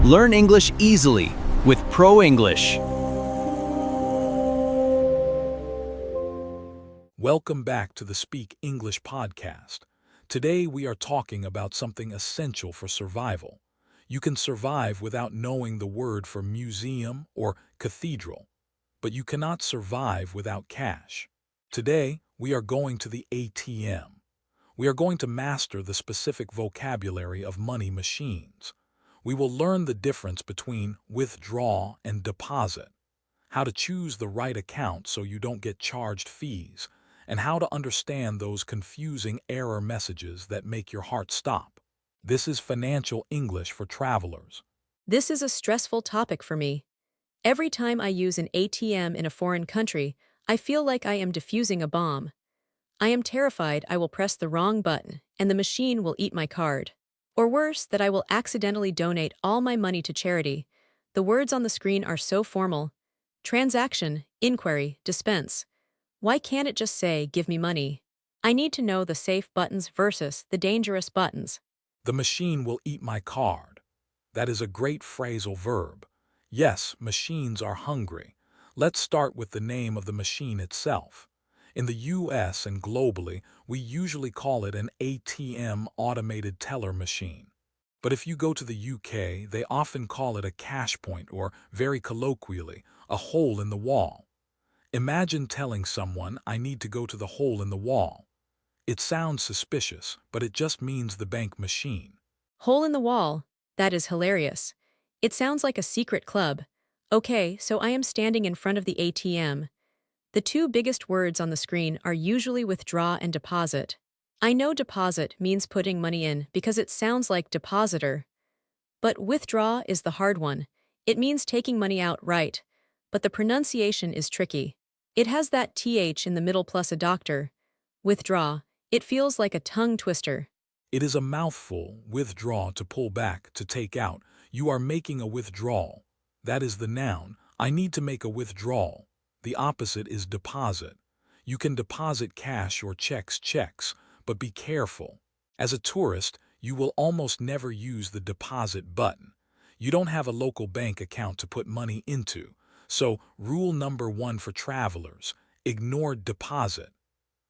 Learn English easily with Pro English. Welcome back to the Speak English podcast. Today we are talking about something essential for survival. You can survive without knowing the word for museum or cathedral, but you cannot survive without cash. Today we are going to the ATM. We are going to master the specific vocabulary of money machines. We will learn the difference between withdraw and deposit, how to choose the right account so you don't get charged fees, and how to understand those confusing error messages that make your heart stop. This is financial English for travelers. This is a stressful topic for me. Every time I use an ATM in a foreign country, I feel like I am defusing a bomb. I am terrified I will press the wrong button and the machine will eat my card. Or worse, that I will accidentally donate all my money to charity. The words on the screen are so formal. Transaction, inquiry, dispense. Why can't it just say, give me money? I need to know the safe buttons versus the dangerous buttons. The machine will eat my card. That is a great phrasal verb. Yes, machines are hungry. Let's start with the name of the machine itself. In the US and globally, we usually call it an ATM, automated teller machine. But if you go to the UK, they often call it a cash point or, very colloquially, a hole in the wall. Imagine telling someone, I need to go to the hole in the wall. It sounds suspicious, but it just means the bank machine. Hole in the wall. That is hilarious. It sounds like a secret club. Okay, so I am standing in front of the ATM. The two biggest words on the screen are usually withdraw and deposit. I know deposit means putting money in because it sounds like depositor. But withdraw is the hard one. It means taking money out, right? But the pronunciation is tricky. It has that TH in the middle plus a doctor. Withdraw. It feels like a tongue twister. It is a mouthful. Withdraw, to pull back, to take out. You are making a withdrawal. That is the noun. I need to make a withdrawal. The opposite is deposit. You can deposit cash or checks, but be careful. As a tourist, you will almost never use the deposit button. You don't have a local bank account to put money into. So, rule number 1 for travelers, ignore deposit.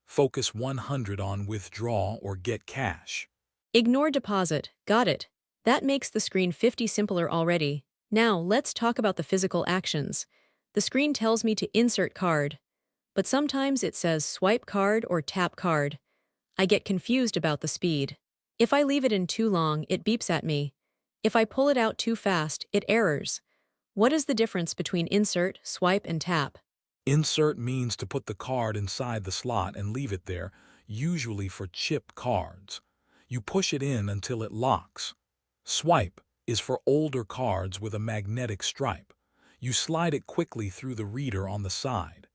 Focus 100 on withdraw or get cash. Ignore deposit. Got it. That makes the screen 50 simpler already. Now, let's talk about the physical actions. The screen tells me to insert card, but sometimes it says swipe card or tap card. I get confused about the speed. If I leave it in too long, it beeps at me. If I pull it out too fast, it errors. What is the difference between insert, swipe, and tap? Insert means to put the card inside the slot and leave it there, usually for chip cards. You push it in until it locks. Swipe is for older cards with a magnetic stripe. You slide it quickly through the reader on the side.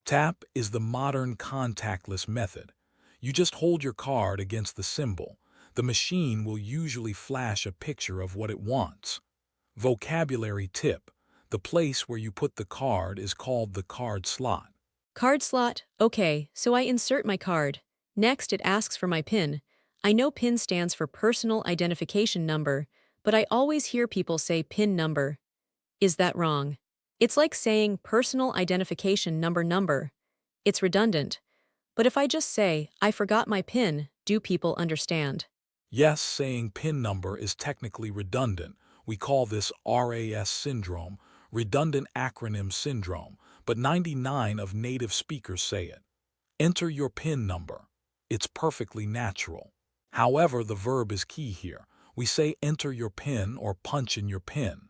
Tap is the modern contactless method. You just hold your card against the symbol. The machine will usually flash a picture of what it wants. Vocabulary tip. The place where you put the card is called the card slot. Card slot. Okay, so I insert my card. Next, it asks for my PIN. I know PIN stands for personal identification number, but I always hear people say PIN number. Is that wrong? It's like saying personal identification number. It's redundant. But if I just say, I forgot my PIN, do people understand? Yes, saying PIN number is technically redundant. We call this RAS syndrome, redundant acronym syndrome, but 99% of native speakers say it. Enter your PIN number. It's perfectly natural. However, the verb is key here. We say enter your PIN or punch in your PIN.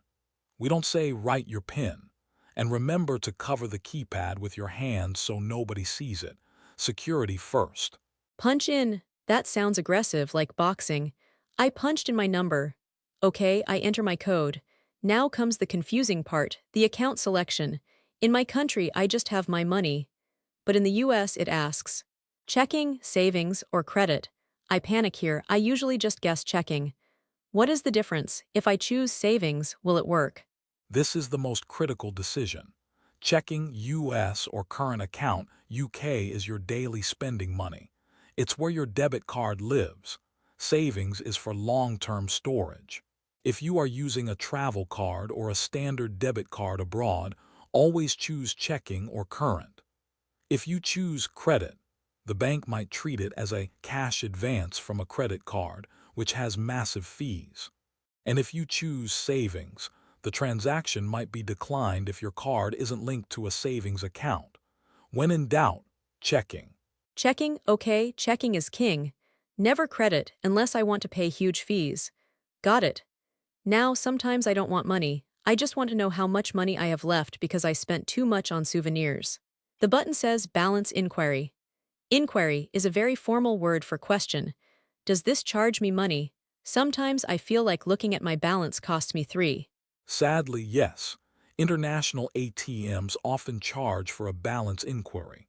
We don't say write your PIN. And remember to cover the keypad with your hands so nobody sees it. Security first. Punch in. That sounds aggressive, like boxing. I punched in my number. Okay, I enter my code. Now comes the confusing part, the account selection. In my country, I just have my money. But in the US, it asks, checking, savings, or credit. I panic here. I usually just guess checking. What is the difference? If I choose savings, will it work? This is the most critical decision. Checking US or current account, UK, is your daily spending money. It's where your debit card lives. Savings is for long-term storage. If you are using a travel card or a standard debit card abroad, always choose checking or current. If you choose credit, the bank might treat it as a cash advance from a credit card, which has massive fees. And if you choose savings, the transaction might be declined if your card isn't linked to a savings account. When in doubt, checking. Checking, okay, checking is king. Never credit unless I want to pay huge fees. Got it. Now, sometimes I don't want money. I just want to know how much money I have left because I spent too much on souvenirs. The button says balance inquiry. Inquiry is a very formal word for question. Does this charge me money? Sometimes I feel like looking at my balance costs me 3. Sadly, yes. International ATMs often charge for a balance inquiry.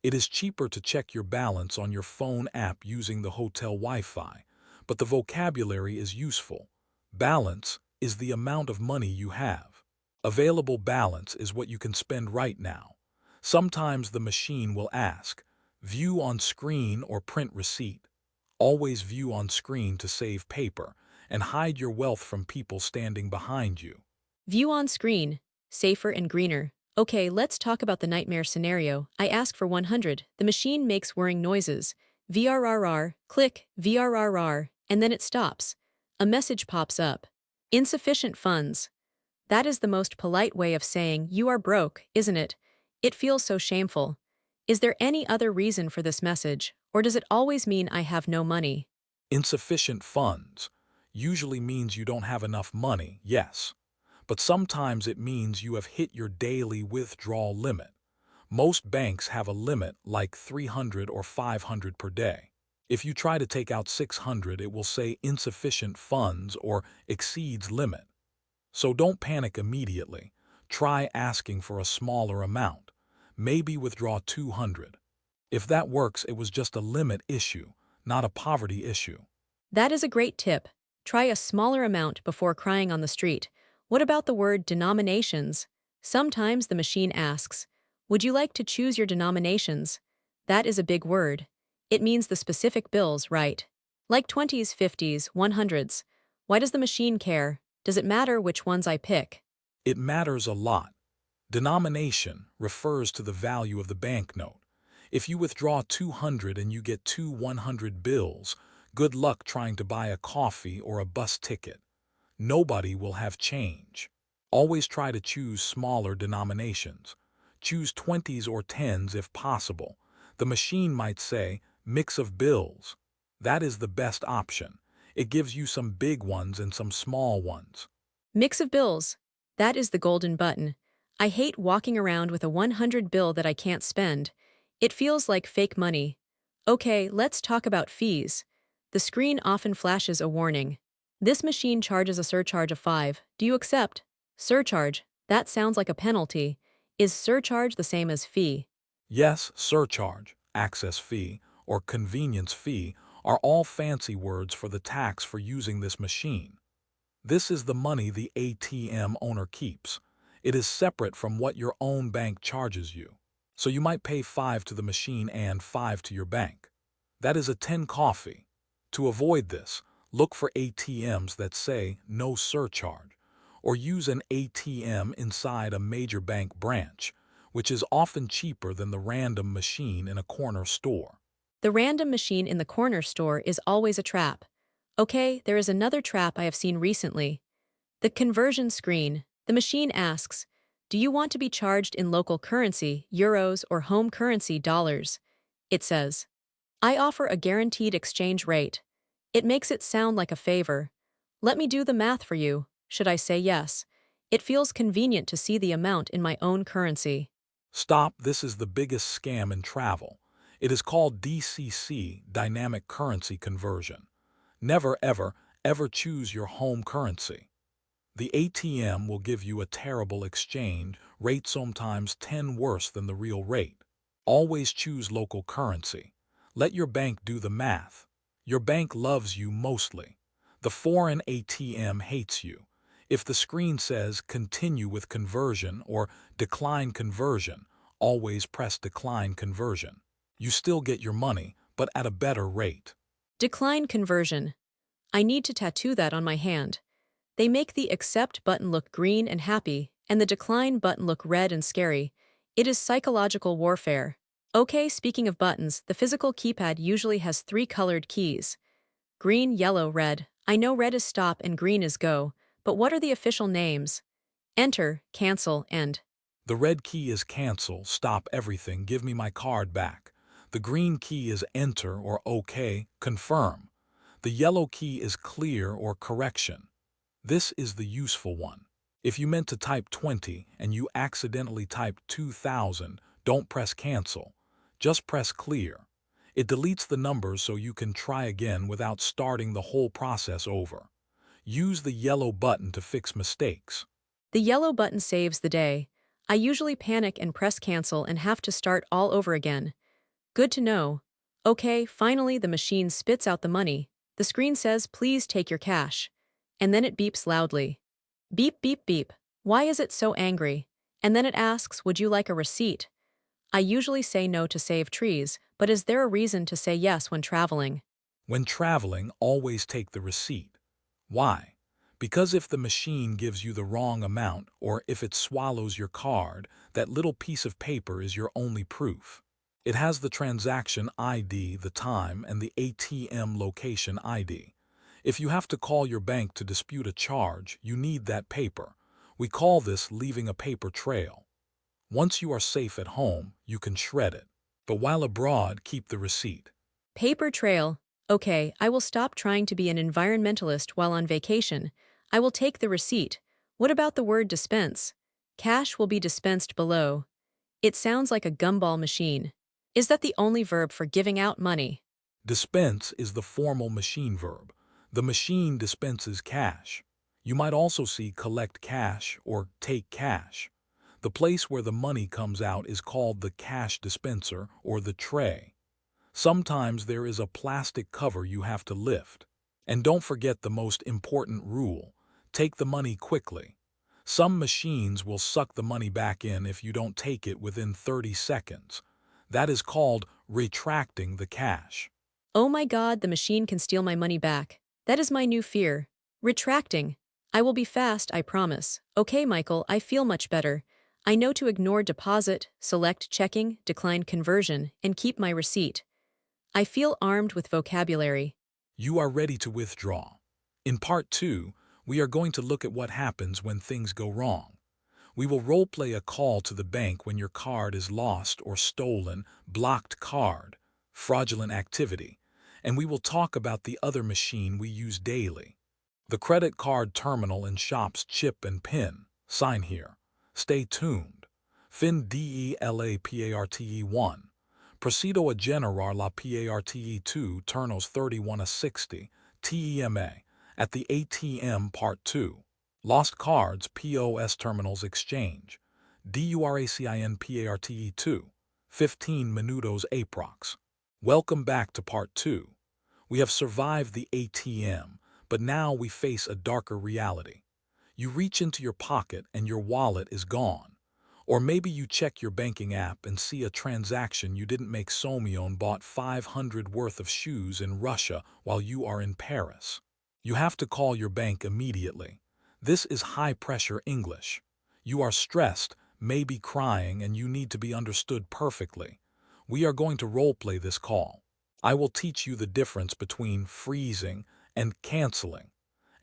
It is cheaper to check your balance on your phone app using the hotel Wi-Fi, but the vocabulary is useful. Balance is the amount of money you have. Available balance is what you can spend right now. Sometimes the machine will ask, view on screen or print receipt. Always view on screen to save paper and hide your wealth from people standing behind you. View on screen. Safer and greener. Okay, let's talk about the nightmare scenario. I ask for 100. The machine makes whirring noises. VRRR, click, VRRR, and then it stops. A message pops up. Insufficient funds. That is the most polite way of saying you are broke, isn't it? It feels so shameful. Is there any other reason for this message, or does it always mean I have no money? Insufficient funds usually means you don't have enough money, yes. But sometimes it means you have hit your daily withdrawal limit. Most banks have a limit like 300 or 500 per day. If you try to take out 600, it will say insufficient funds or exceeds limit. So don't panic immediately. Try asking for a smaller amount. Maybe withdraw 200. If that works, it was just a limit issue, not a poverty issue. That is a great tip. Try a smaller amount before crying on the street. What about the word denominations? Sometimes the machine asks, would you like to choose your denominations? That is a big word. It means the specific bills, right? Like 20s, 50s, 100s. Why does the machine care? Does it matter which ones I pick? It matters a lot. Denomination refers to the value of the banknote. If you withdraw 200 and you get 2 100 bills, good luck trying to buy a coffee or a bus ticket. Nobody will have change. Always try to choose smaller denominations. Choose 20s or 10s if possible. The machine might say, mix of bills. That is the best option. It gives you some big ones and some small ones. Mix of bills. That is the golden button. I hate walking around with a 100 bill that I can't spend. It feels like fake money. Okay, let's talk about fees. The screen often flashes a warning. This machine charges a surcharge of 5. Do you accept? Surcharge. That sounds like a penalty. Is surcharge the same as fee? Yes, surcharge, access fee, or convenience fee are all fancy words for the tax for using this machine. This is the money the ATM owner keeps. It is separate from what your own bank charges you. So you might pay 5 to the machine and 5 to your bank. That is a 10 coffee. To avoid this, look for ATMs that say no surcharge, or use an ATM inside a major bank branch, which is often cheaper than the random machine in a corner store. The random machine in the corner store is always a trap. Okay, there is another trap I have seen recently. The conversion screen. The machine asks, do you want to be charged in local currency, euros, or home currency, dollars? It says, I offer a guaranteed exchange rate. It makes it sound like a favor. Let me do the math for you. Should I say yes? It feels convenient to see the amount in my own currency. Stop, this is the biggest scam in travel. It is called DCC, Dynamic Currency Conversion. Never, ever choose your home currency. The ATM will give you a terrible exchange rate, sometimes 10 worse than the real rate. Always choose local currency. Let your bank do the math. Your bank loves you mostly. The foreign ATM hates you. If the screen says continue with conversion or decline conversion, always press decline conversion. You still get your money, but at a better rate. Decline conversion. I need to tattoo that on my hand. They make the accept button look green and happy, and the decline button look red and scary. It is psychological warfare. Okay, speaking of buttons, the physical keypad usually has three colored keys. Green, yellow, red. I know red is stop and green is go, but what are the official names? Enter, cancel, and The red key is cancel, stop everything, give me my card back. The green key is enter or OK, confirm. The yellow key is clear or correction. This is the useful one. If you meant to type 20 and you accidentally typed 2000, don't press cancel. Just press clear. It deletes the numbers so you can try again without starting the whole process over. Use the yellow button to fix mistakes. the yellow button saves the day. I usually panic and press cancel and have to start all over again. Good to know. Okay, finally the machine spits out the money. The screen says, please take your cash. And then it beeps loudly. Beep, beep, beep. Why is it so angry? And then it asks, would you like a receipt? I usually say no to save trees, but is there a reason to say yes when traveling? When traveling, always take the receipt. Why? Because if the machine gives you the wrong amount or if it swallows your card, that little piece of paper is your only proof. It has the transaction ID, the time, and the ATM location ID. If you have to call your bank to dispute a charge, you need that paper. We call this leaving a paper trail. Once you are safe at home, you can shred it. But while abroad, keep the receipt. Paper trail. Okay, I will stop trying to be an environmentalist while on vacation. I will take the receipt. What about the word dispense? Cash will be dispensed below. It sounds like a gumball machine. Is that the only verb for giving out money? Dispense is the formal machine verb. The machine dispenses cash. You might also see collect cash or take cash. The place where the money comes out is called the cash dispenser or the tray. Sometimes there is a plastic cover you have to lift. And don't forget the most important rule. Take the money quickly. Some machines will suck the money back in if you don't take it within 30 seconds. That is called retracting the cash. Oh my God, the machine can steal my money back. That is my new fear. Retracting. I will be fast, I promise. Okay, Michael, I feel much better. I know to ignore deposit, select checking, decline conversion, and keep my receipt. I feel armed with vocabulary. You are ready to withdraw. In part 2, we are going to look at what happens when things go wrong. We will role-play a call to the bank when your card is lost or stolen, blocked card, fraudulent activity, and we will talk about the other machine we use daily. The credit card terminal in shops chip and pin. Sign here. Stay tuned. Fin DELAPARTE 1. Procedo a generar la PARTE 2 turnos 31 a 60, TEMA, at the ATM Part 2. Lost cards POS terminals exchange. DURACIN PARTE 2. 15 minutos aprox. Welcome back to Part 2. We have survived the ATM, but now we face a darker reality. You reach into your pocket and your wallet is gone. Or maybe you check your banking app and see a transaction you didn't make. Somion bought 500 worth of shoes in Russia while you are in Paris. You have to call your bank immediately. This is high-pressure English. You are stressed, maybe crying, and you need to be understood perfectly. We are going to role-play this call. I will teach you the difference between freezing and canceling,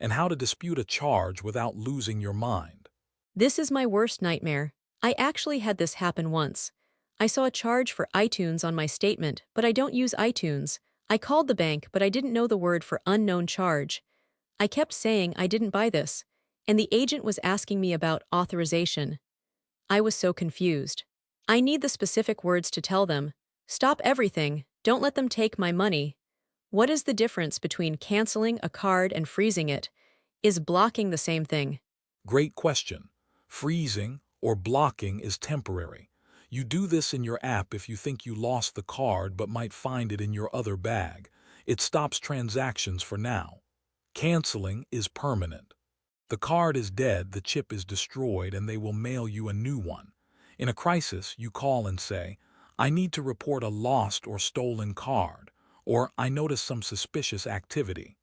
and how to dispute a charge without losing your mind. This is my worst nightmare. I actually had this happen once. I saw a charge for iTunes on my statement, but I don't use iTunes. I called the bank, but I didn't know the word for unknown charge. I kept saying I didn't buy this, and the agent was asking me about authorization. I was so confused. I need the specific words to tell them. Stop everything. Don't let them take my money. What is the difference between canceling a card and freezing it? Is blocking the same thing? Great question. Freezing or blocking is temporary. You do this in your app if you think you lost the card but might find it in your other bag. It stops transactions for now. Canceling is permanent. The card is dead, the chip is destroyed, and they will mail you a new one. In a crisis, you call and say, I need to report a lost or stolen card, or I notice some suspicious activity.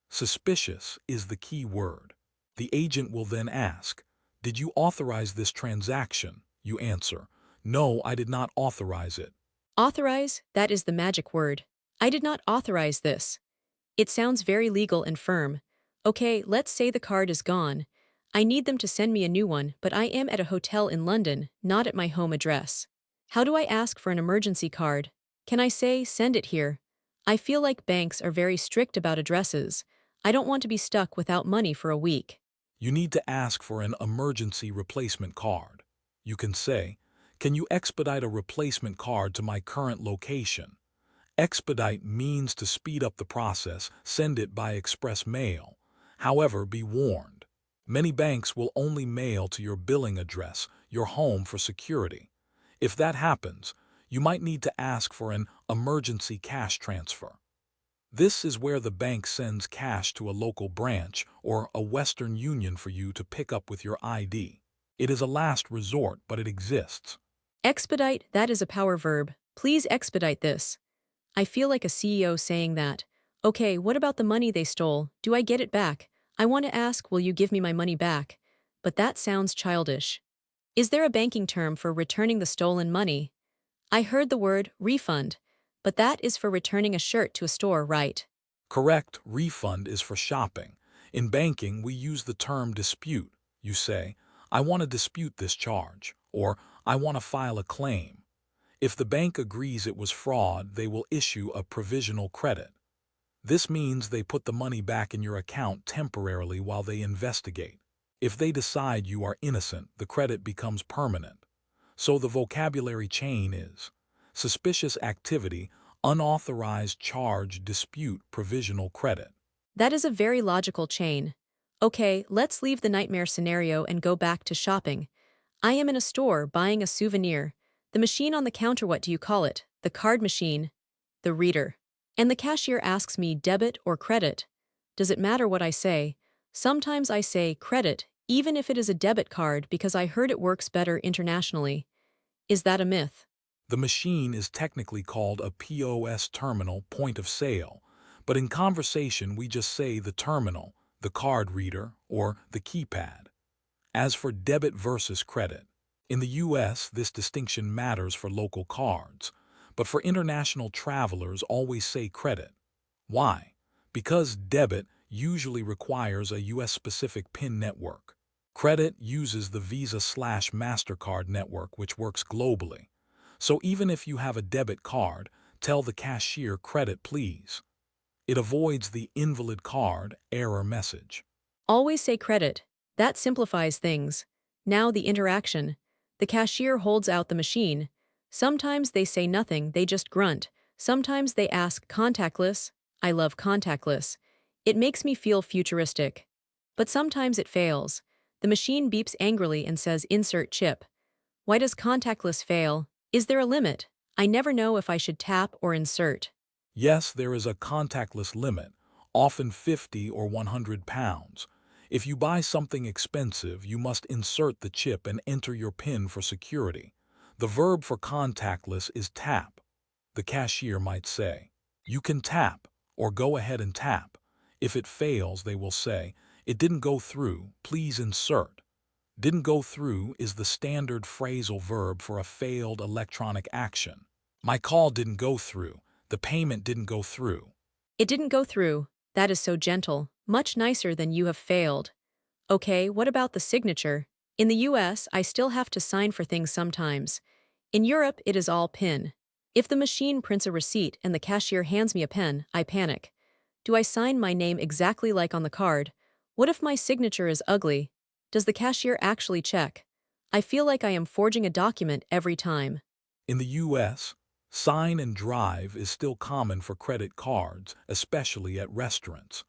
Suspicious is the key word. The agent will then ask, "Did you authorize this transaction?" You answer, "No, I did not authorize it." Authorize, that is the magic word. I did not authorize this. It sounds very legal and firm. Okay, let's say the card is gone. I need them to send me a new one, but I am at a hotel in London, not at my home address. How do I ask for an emergency card? Can I say, send it here? I feel like banks are very strict about addresses. I don't want to be stuck without money for a week. You need to ask for an emergency replacement card. You can say, "Can you expedite a replacement card to my current location?" Expedite means to speed up the process, send it by express mail. However, be warned. Many banks will only mail to your billing address, your home, for security. If that happens, you might need to ask for an emergency cash transfer. This is where the bank sends cash to a local branch or a Western Union for you to pick up with your ID. It is a last resort, but it exists. Expedite, that is a power verb. Please expedite this. I feel like a CEO saying that. Okay, what about the money they stole? Do I get it back? I want to ask, will you give me my money back? But that sounds childish. Is there a banking term for returning the stolen money? I heard the word refund, but that is for returning a shirt to a store, right? Correct, refund is for shopping. In banking, we use the term dispute. You say, "I want to dispute this charge," or "I want to file a claim." If the bank agrees it was fraud, they will issue a provisional credit. This means they put the money back in your account temporarily while they investigate. If they decide you are innocent, the credit becomes permanent. So the vocabulary chain is suspicious activity, unauthorized charge, dispute, provisional credit. That is a very logical chain. Okay, let's leave the nightmare scenario and go back to shopping. I am in a store buying a souvenir. The machine on the counter, what do you call it? The card machine. The reader. And the cashier asks me debit or credit. Does it matter what I say? Sometimes I say credit, even if it is a debit card, because I heard it works better internationally. Is that a myth? The machine is technically called a POS terminal, point of sale, but in conversation we just say the terminal, the card reader, or the keypad. As for debit versus credit, in the US this distinction matters for local cards, but for international travelers always say credit. Why? Because debit usually requires a US-specific PIN network. Credit uses the Visa/MasterCard network, which works globally. So even if you have a debit card, tell the cashier credit please. It avoids the invalid card error message. Always say credit. That simplifies things. Now the interaction. The cashier holds out the machine. Sometimes they say nothing, they just grunt. Sometimes they ask contactless. I love contactless. It makes me feel futuristic. But sometimes it fails. The machine beeps angrily and says insert chip. Why does contactless fail? Is there a limit? I never know if I should tap or insert. Yes, there is a contactless limit, often 50 or 100 pounds. If you buy something expensive, you must insert the chip and enter your PIN for security. The verb for contactless is tap. The cashier might say, "You can tap," or "Go ahead and tap." If it fails, they will say, "It didn't go through, please insert." Didn't go through is the standard phrasal verb for a failed electronic action. My call didn't go through. The payment didn't go through. It didn't go through. That is so gentle, much nicer than you have failed. Okay, what about the signature? In the US, I still have to sign for things sometimes. In Europe, it is all PIN. If the machine prints a receipt and the cashier hands me a pen, I panic. Do I sign my name exactly like on the card? What if my signature is ugly? Does the cashier actually check? I feel like I am forging a document every time. In the US, sign and drive is still common for credit cards, especially at restaurants.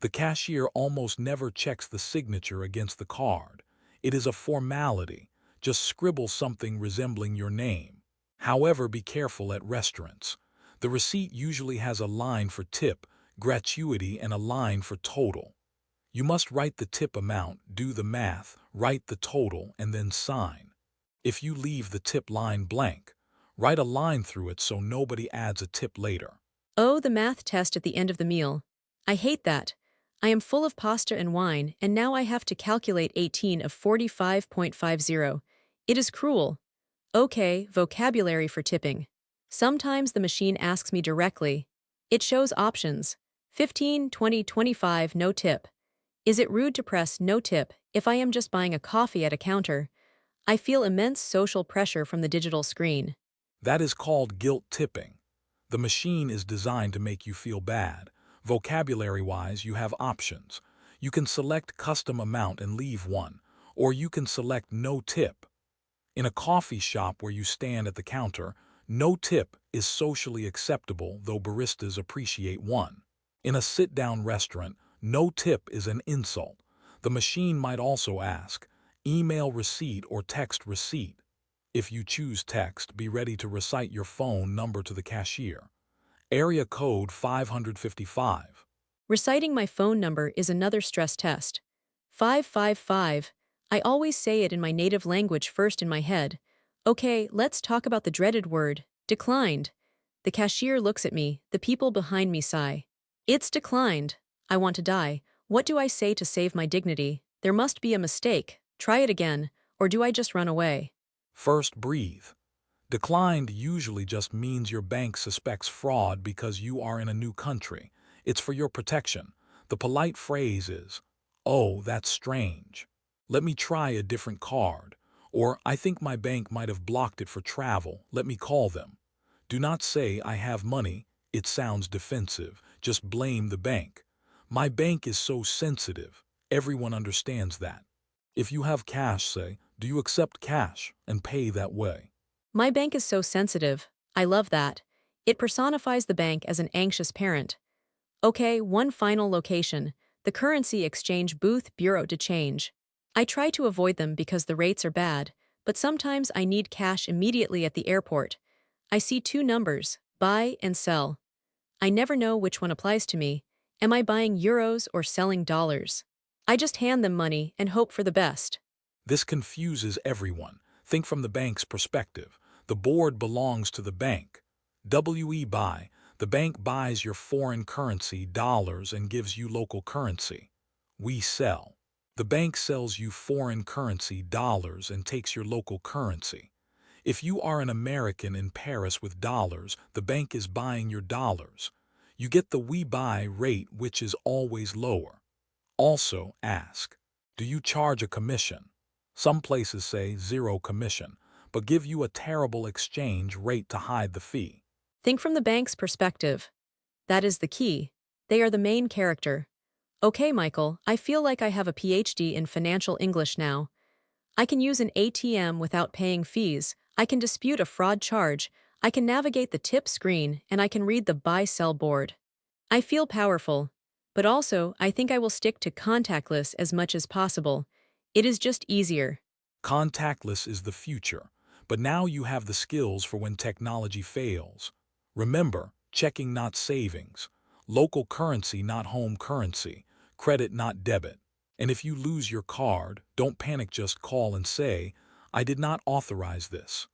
The cashier almost never checks the signature against the card. It is a formality. Just scribble something resembling your name. However, be careful at restaurants. The receipt usually has a line for tip, gratuity, and a line for total. You must write the tip amount, do the math, write the total, and then sign. If you leave the tip line blank, write a line through it so nobody adds a tip later. Oh, the math test at the end of the meal. I hate that. I am full of pasta and wine, and now I have to calculate 18 of 45.50. It is cruel. Okay, vocabulary for tipping. Sometimes the machine asks me directly. It shows options. 15, 20, 25, no tip. Is it rude to press no tip if I am just buying a coffee at a counter? I feel immense social pressure from the digital screen. That is called guilt tipping. The machine is designed to make you feel bad. Vocabulary-wise, you have options. You can select custom amount and leave one, or you can select no tip. In a coffee shop where you stand at the counter, no tip is socially acceptable, though baristas appreciate one. In a sit-down restaurant, no tip is an insult. The machine might also ask, email receipt or text receipt. If you choose text, be ready to recite your phone number to the cashier. Area code 555. Reciting my phone number is another stress test. 555. I always say it in my native language first in my head. Okay, let's talk about the dreaded word, declined. The cashier looks at me, the people behind me sigh. It's declined. I want to die. What do I say to save my dignity? There must be a mistake. Try it again. Or do I just run away? First, breathe. Declined usually just means your bank suspects fraud because you are in a new country. It's for your protection. The polite phrase is, "Oh, that's strange. Let me try a different card." Or, "I think my bank might have blocked it for travel. Let me call them." Do not say, "I have money." It sounds defensive. Just blame the bank. "My bank is so sensitive." Everyone understands that. If you have cash, say, "Do you accept cash?" and pay that way. My bank is so sensitive. I love that. It personifies the bank as an anxious parent. Okay, one final location. The currency exchange booth bureau de change. I try to avoid them because the rates are bad, but sometimes I need cash immediately at the airport. I see two numbers, buy and sell. I never know which one applies to me. Am I buying euros or selling dollars? I just hand them money and hope for the best. This confuses everyone. Think from the bank's perspective. The board belongs to the bank. Buy. The bank buys your foreign currency, dollars, and gives you local currency. We sell. The bank sells you foreign currency, dollars, and takes your local currency. If you are an American in Paris with dollars, the bank is buying your dollars. You get the we buy rate, which is always lower. Also, ask, do you charge a commission? Some places say zero commission, but give you a terrible exchange rate to hide the fee. Think from the bank's perspective. That is the key. They are the main character. Okay, Michael, I feel like I have a PhD in financial English now. I can use an ATM without paying fees. I can dispute a fraud charge. I can navigate the tip screen, and I can read the buy-sell board. I feel powerful. But also, I think I will stick to contactless as much as possible. It is just easier. Contactless is the future, but now you have the skills for when technology fails. Remember, checking not savings, local currency not home currency, credit not debit. And if you lose your card, don't panic, just call and say, "I did not authorize this."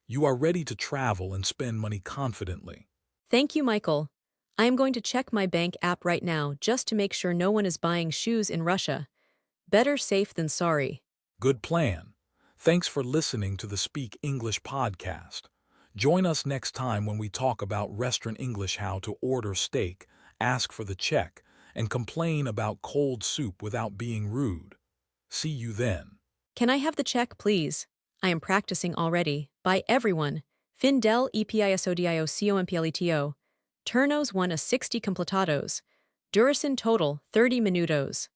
You are ready to travel and spend money confidently. Thank you, Michael. I am going to check my bank app right now just to make sure no one is buying shoes in Russia. Better safe than sorry. Good plan. Thanks for listening to the Speak English podcast. Join us next time when we talk about restaurant English, how to order steak, ask for the check, and complain about cold soup without being rude. See you then. Can I have the check, please? I am practicing already. By everyone. Findel episodio completo. Turnos 1 a 60 completados. Duración total 30 minutos.